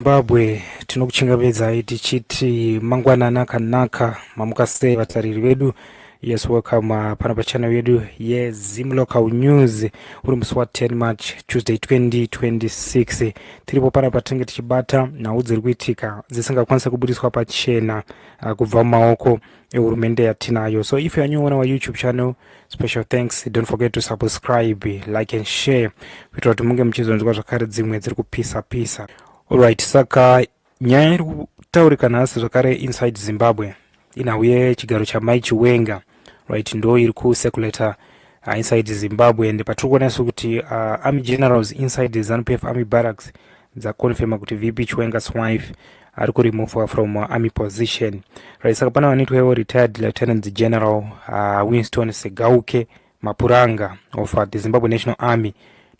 Zimbabwe tinokuchingabedza tichiti mangwanana akanaka mamuka sei vatariri vedu. Yes, welcome pana pachannel yedu yeZim Local News uri musi wa 10 March Tuesday 2026. Tiripo pana patinenge tichibata nhau dziri kuitika dzisingakwanisa kubudiswa pachena kubva mumaoko ehurumende yatinayo. So if you are new on our YouTube channel, special thanks. Don't forget to subscribe, like and share kuitira kuti munge muchizonzwa zvakare dzimwe dziri kupisa. Alright, saka nyaya iri kutaurika nhasi zvakare inside Zimbabwe inauye chigaro chamai Chiwenga, right, ndo iri kusekuleta inside Zimbabwe. And patiri kuona kuti army generals inside ZANUPF army barracks dzakonfirma kuti VP Chiwenga's wife ari kuremovwa from army position, right. Saka pana vanitwewo retired lieutenant general Winston Segauke Mapuranga of the Zimbabwe National Army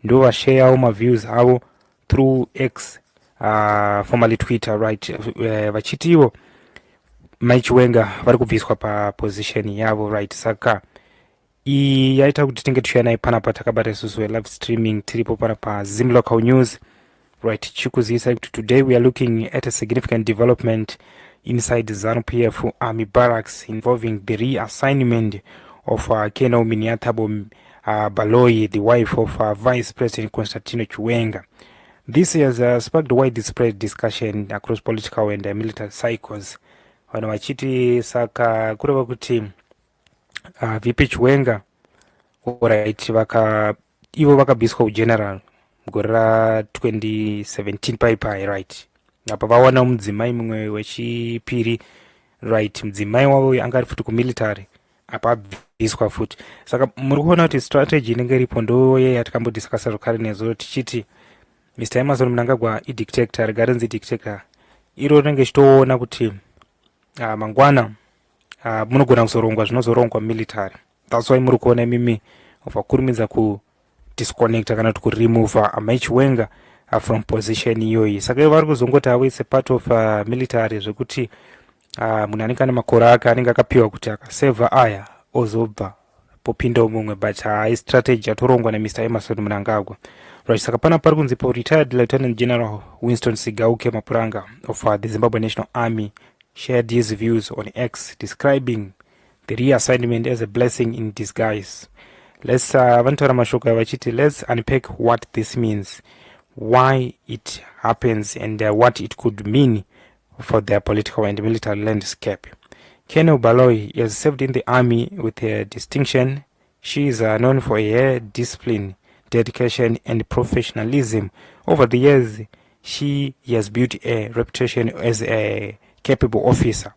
ndo vasharewo maviews avo through X, formerly Twitter, right. Vachitiwo mai Chiwenga vari kubviswa paposition yavo, right. Saka iyi yaita kuti tinge tuchiya naye panapa takabata isusu live streaming tiripo pana paZim Local News, right. Chikuzisa kuti today we are looking at a significant development inside ZANUPF army barracks involving the reassignment of Keno Baloy, the wife of Vice President Constantino Chiwenga. This has sparked widespread discussion across political and military cycles. Vanhu vachiti saka kureva kuti VP Chiwenga, right, ivo vakabviswa kugeneral mugore ra 2017 paipai, right. Apa vawana mudzimai mumwe wechipiri, right, mudzimai wavo anga ari futi kumilitary apa abviswa futi. Saka muri kuona kuti strategy inenge iripo ndo yatakambodiscussa zvakare nezo tichiti Mr. Emerson Mnangagwa idictator, rigarinzi dictator, iro rinenge chitoona kuti mangwana munogona kuzorongwa zvinozorongwa military. That's why muri kuona mimi vakurumidza kudisconnecta kana kuti kuremove mai Chiwenga from position iyoyi. Saka vari kuzongoti avo it's a part of military zvekuti munhu anenge makore ake anenge akapiwa kuti akaseva aya ozobva popinda mumwe, but strategy yatorongwa naMr. Emerson Mnangagwa, right. Saka pana pari kunzi pa retired lieutenant general Winston Segauke Mapuranga of the Zimbabwe National Army shared his views on X, describing the reassignment as a blessing in disguise. Let's let's unpack what this means, why it happens, and what it could mean for their political and military landscape. Keno Baloy has served in the army with distinction. She is known for her discipline, dedication, and professionalism. Over the years, she has built a reputation as a capable officer.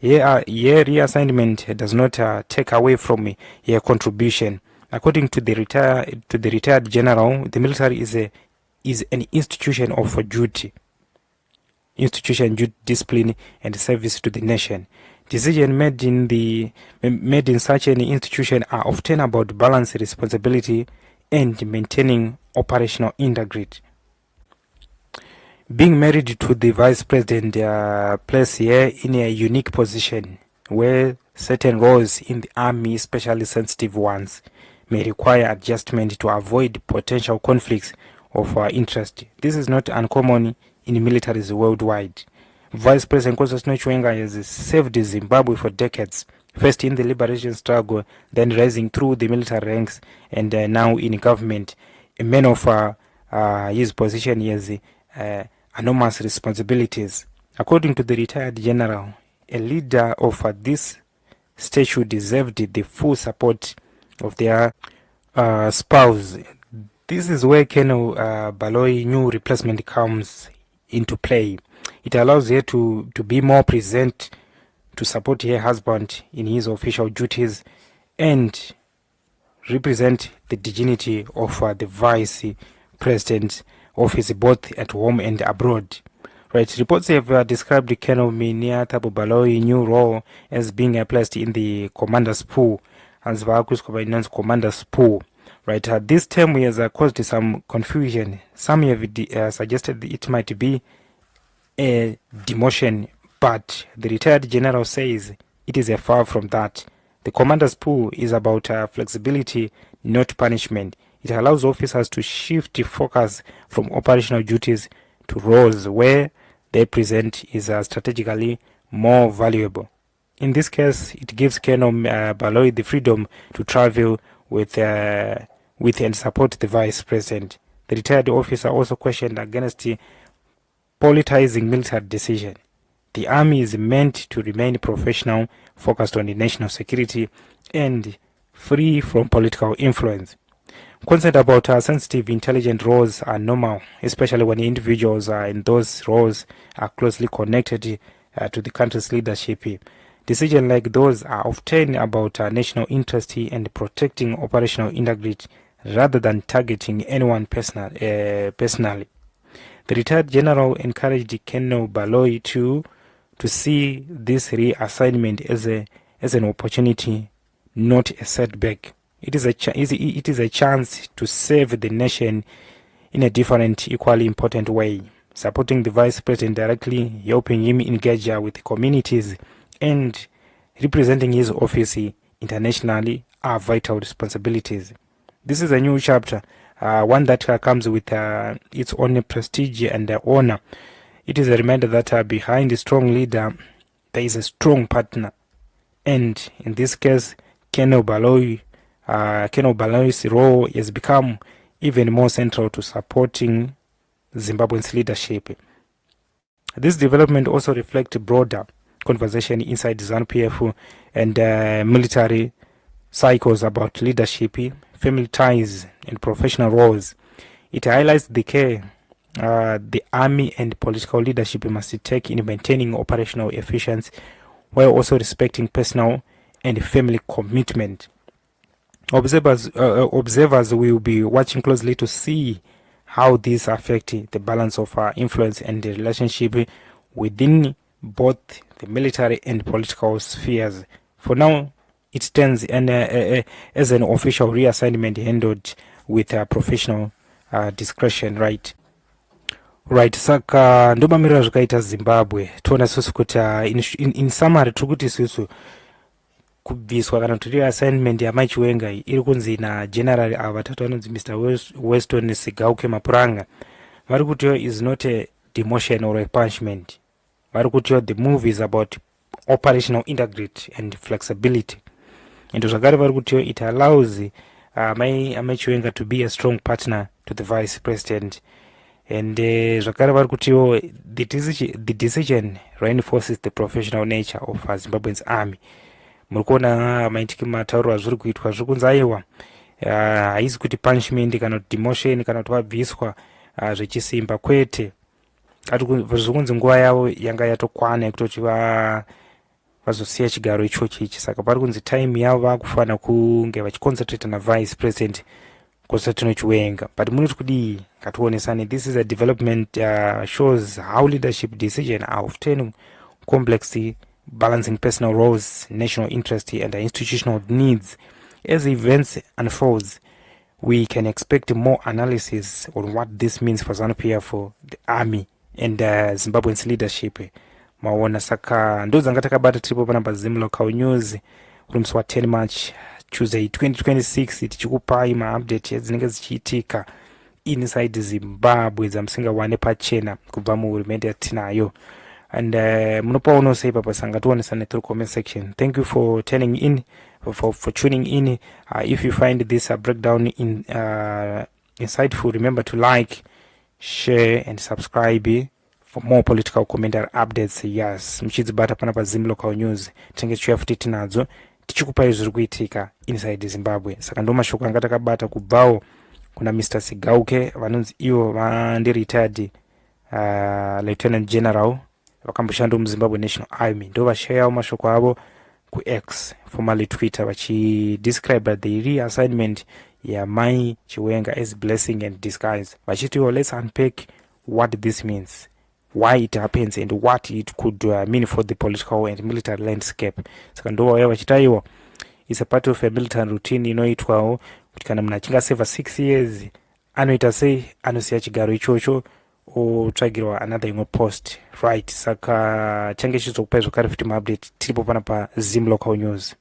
Her reassignment does not take away from her contribution. According to the retired general, the military is an institution of duty, discipline, and service to the nation. Decisions made in such an institution are often about balancing responsibility and maintaining operational integrity. Being married to the vice president places her in a unique position where certain roles in the army, especially sensitive ones, may require adjustment to avoid potential conflicts of interest. This is not uncommon in militaries worldwide. Vice President Constantino Chiwenga has served Zimbabwe for decades, first in the liberation struggle, then rising through the military ranks, and now in government. A man of his position, he has enormous responsibilities. According to the retired general, a leader of this stature deserved the full support of their spouse. This is where Keno Baloy new replacement comes into play. It allows her to be more present, to support her husband in his official duties, and represent the dignity of the vice president office both at home and abroad. Right. Reports have described Keno Baloy's new role as being placed in the commander's pool, as commander's pool. Right. This term has caused some confusion. Some have suggested it might be a demotion, but the retired general says it is far from that. The commander's pool is about flexibility, not punishment. It allows officers to shift focus from operational duties to roles where they present is strategically more valuable. In this case, it gives Keno Baloy the freedom to travel with and support the vice president. The retired officer also questioned against politicizing military decision. The army is meant to remain professional, focused on the national security, and free from political influence. Concern about sensitive intelligent roles are normal, especially when individuals in those roles are closely connected to the country's leadership. Decisions like those are often about national interest and protecting operational integrity rather than targeting anyone personally. The retired general encouraged Keno Baloy to see this reassignment as an opportunity, not a setback. It is a chance to serve the nation in a different, equally important way. Supporting the vice president directly, helping him engage with the communities, and representing his office internationally are vital responsibilities. This is a new chapter, one that comes with its own prestige and honor. It is a reminder that behind a strong leader, there is a strong partner. And in this case, Keno Baloy's role has become even more central to supporting Zimbabwe's leadership. This development also reflects broader conversation inside ZANUPF and military cycles about leadership, family ties, and professional roles. It highlights the care the army and political leadership must take in maintaining operational efficiency while also respecting personal and family commitment. Observers will be watching closely to see how these affect the balance of influence and the relationship within both the military and political spheres. For now, it stands as an official reassignment handled with professional discretion, right? Right, saka ndomamirira zvakaita Zimbabwe toona susu kuti in summary tiri kuti isusu kubviswa kana kuti reassignment yamai Chiwenga iri kunzi nageneral ava vatatu vanonzi Mr. Weston Sigauke Mapuranga vari kutiwo is not a demotion or a punishment. Vari kutiwo the move is about operational integrity and flexibility. And zvakare vari kutiwo it allows amai Chiwenga to be a strong partner to the vice president. And zvakare vari kutiwo the decision reinforces the professional nature of Zimbabwe's army. Muri kuona maitiki matauro azviri kuitwa zviri kunzi aiwa haisi kuti punishment kana kuti demotion kana kuti vabviswa zvechisimba kwete. Zviri kunzi nguva yavo yanga yatokwana yekutoti vazosiya chigaro ichochi ichi. Saka pari kunzi time yavo vakufanira kunge vachiconcentrate na vice president Kosatino Chiwenga. But munoti kudii ngatiwonesane. This is a development shows how leadership decisions are often complex, balancing personal roles, national interest, and institutional needs. As events unfolds, we can expect more analysis on what this means for ZANUPF, for the army, and Zimbabwe's leadership. Maona saka ndo dzanga takabata tiripo pana paZim Local News uri musi wa 10 March Tuesday 2026 tichikupai maupdate edzinenge zichiitika inside Zimbabwe dzamusingawane pachena kubva muhurumende yatinayo. And munopaono sei papa sanga tionesane through comment section. Thank you for tuning in, for tuning in. If you find this breakdown insightful, remember to like, share, and subscribe for more political commentary updates. Yes, mchidzibata pana paZim Local News tinenge tichiyafuti tinadzo tichikupai zviri kuitika inside Zimbabwe. Saka ndo mashoko anga takabata kubvawo kuna Mr. Sigauke vanonzi ivo vandi retired lieutenant general vakamboshanda muZimbabwe National Army. Ndo vashayawo mashoko avo kuX, formerly Twitter, vachidescribe the reassignment yamai Chiwenga as blessing and disguise. Vachitiwo let's unpack what this means, why it happens, and what it could mean for the political and military landscape. Saka ndo vauya vachitaiwa is a part of a military routine inoitwawo kuti kana munhu achinge aseva 6 years anoita sei, anosiya chigaro ichocho otsvagirwa another imwe post, right? Saka change chizokupai zvakare futi maupdate tiripo pana paZim Local News.